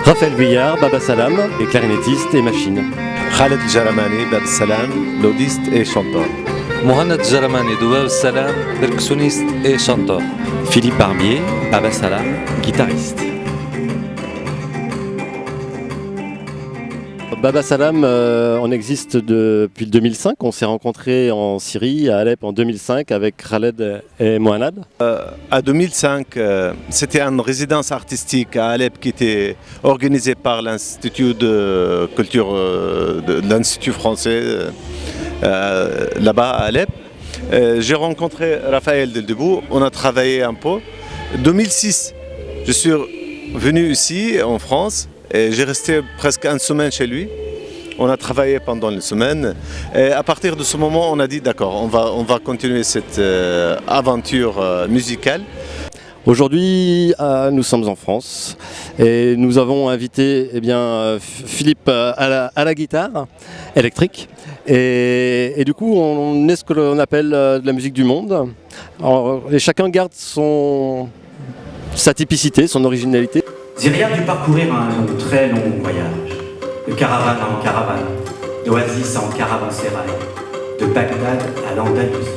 Raphaël Vuillard, Baba Salam, et clarinettiste et machine. Khaled Jaramani, Bab Salam, lodiste et chanteur. Mohamed Jaramani, de Bab Salam, percussionniste et chanteur. Philippe Barbier, Baba Salam, guitariste. Baba Salam, on existe depuis 2005. On s'est rencontrés en Syrie, à Alep en 2005 avec Khaled et Mohanad. À 2005, c'était une résidence artistique à Alep qui était organisée par l'Institut de culture de l'Institut français là-bas à Alep. J'ai rencontré Raphaël dès le début, on a travaillé un peu. 2006, je suis venu ici en France. Et j'ai resté presque une semaine chez lui. On a travaillé pendant une semaine. Et à partir de ce moment, on a dit d'accord, on va continuer cette aventure musicale. Aujourd'hui, nous sommes en France et nous avons invité Philippe à la guitare électrique. Et du coup, on est ce que l'on appelle de la musique du monde. Alors, et chacun garde sa typicité, son originalité. Ziryab dut parcourir un très long voyage, de caravane en caravane, d'oasis en caravansérail, de Bagdad à l'Andalousie.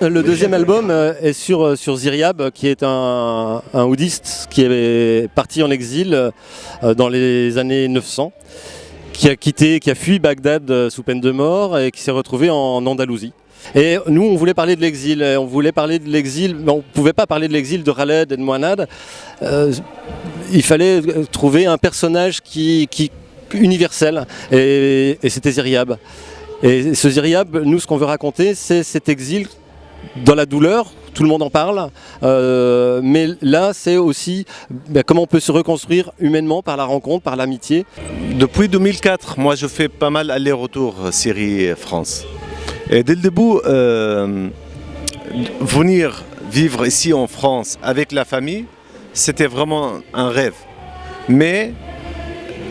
Le deuxième album est sur Ziryab, qui est un oudiste qui est parti en exil dans les années 900, qui a fui Bagdad sous peine de mort et qui s'est retrouvé en Andalousie. Et nous, on voulait parler de l'exil, mais on ne pouvait pas parler de l'exil de Khaled et de Mohanad. Il fallait trouver un personnage qui universel, et c'était Ziryab. Et ce Ziryab, nous, ce qu'on veut raconter, c'est cet exil dans la douleur. Tout le monde en parle, mais là, c'est aussi comment on peut se reconstruire humainement par la rencontre, par l'amitié. Depuis 2004, moi, je fais pas mal aller-retour Syrie-France. Et dès le début, venir vivre ici en France avec la famille, c'était vraiment un rêve. Mais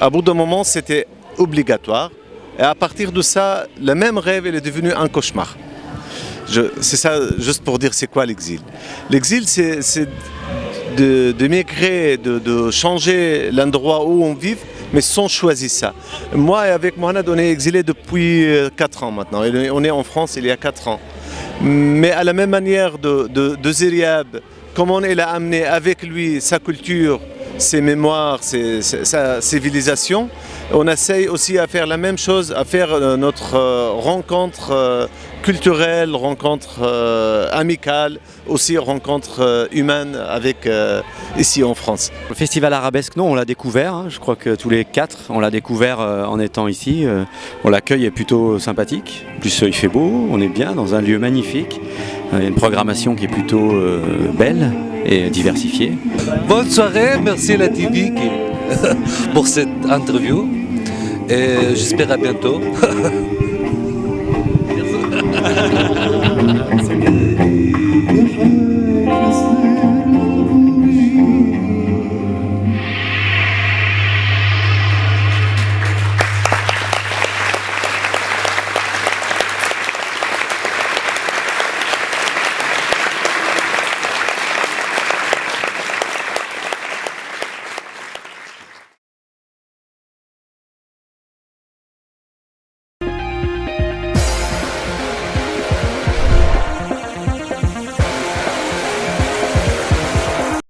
à bout d'un moment, c'était obligatoire. Et à partir de ça, le même rêve il est devenu un cauchemar. C'est ça, juste pour dire c'est quoi l'exil. L'exil, c'est de migrer, de changer l'endroit où on vit, mais sans choisir ça. Moi et avec Mohanad, on est exilés depuis 4 ans maintenant. On est en France il y a 4 ans. Mais à la même manière de Ziryab, comment il a amené avec lui sa culture, ses mémoires, sa civilisation, on essaye aussi à faire la même chose, à faire notre rencontre culturelle, rencontre amicale, aussi rencontre humaine avec ici en France. Le festival arabesque, non, on l'a découvert, hein, je crois que tous les 4, on l'a découvert en étant ici. L'accueil est plutôt sympathique, en plus il fait beau, on est bien dans un lieu magnifique. Il y a une programmation qui est plutôt belle et diversifiée. Bonne soirée, merci à la TV pour cette interview et j'espère à bientôt. Merci.